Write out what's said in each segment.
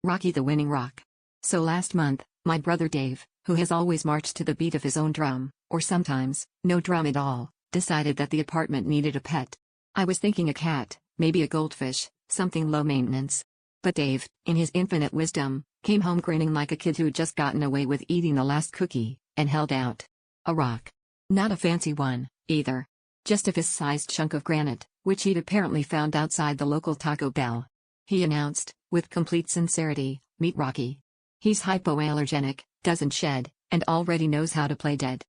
Rocky the winning rock. So last month, my brother Dave, who has always marched to the beat of his own drum, or sometimes, no drum at all, decided that the apartment needed a pet. I was thinking a cat, maybe a goldfish, something low maintenance. But Dave, in his infinite wisdom, came home grinning like a kid who'd just gotten away with eating the last cookie, and held out a rock. Not a fancy one, either. Just a fist-sized chunk of granite, which he'd apparently found outside the local Taco Bell. He announced, with complete sincerity, "Meet Rocky. He's hypoallergenic, doesn't shed, and already knows how to play dead."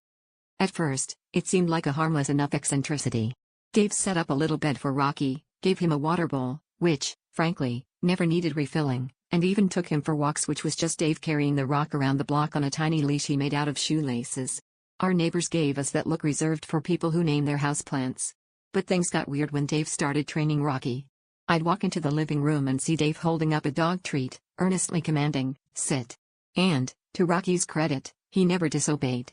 At first, it seemed like a harmless enough eccentricity. Dave set up a little bed for Rocky, gave him a water bowl, which, frankly, never needed refilling, and even took him for walks, which was just Dave carrying the rock around the block on a tiny leash he made out of shoelaces. Our neighbors gave us that look reserved for people who name their houseplants. But things got weird when Dave started training Rocky. I'd walk into the living room and see Dave holding up a dog treat, earnestly commanding, "Sit." And, to Rocky's credit, he never disobeyed.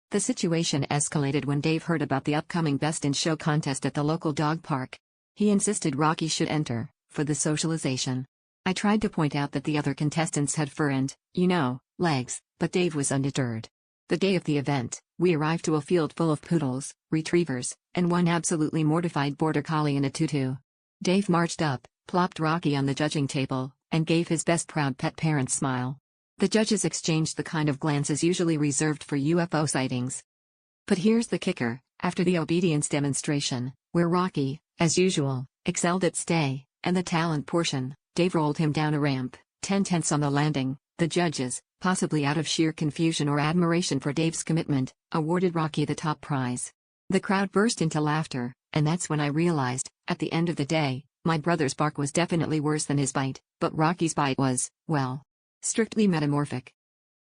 The situation escalated when Dave heard about the upcoming Best in Show contest at the local dog park. He insisted Rocky should enter, for the socialization. I tried to point out that the other contestants had fur and, legs, but Dave was undeterred. The day of the event, we arrived to a field full of poodles, retrievers, and one absolutely mortified border collie in a tutu. Dave marched up, plopped Rocky on the judging table, and gave his best proud pet parent smile. The judges exchanged the kind of glances usually reserved for UFO sightings. But here's the kicker: after the obedience demonstration, where Rocky, as usual, excelled at stay, and the talent portion, Dave rolled him down a ramp, 10 tenths on the landing. The judges, possibly out of sheer confusion or admiration for Dave's commitment, awarded Rocky the top prize. The crowd burst into laughter, and that's when I realized, at the end of the day, my brother's bark was definitely worse than his bite, but Rocky's bite was, well, strictly metamorphic.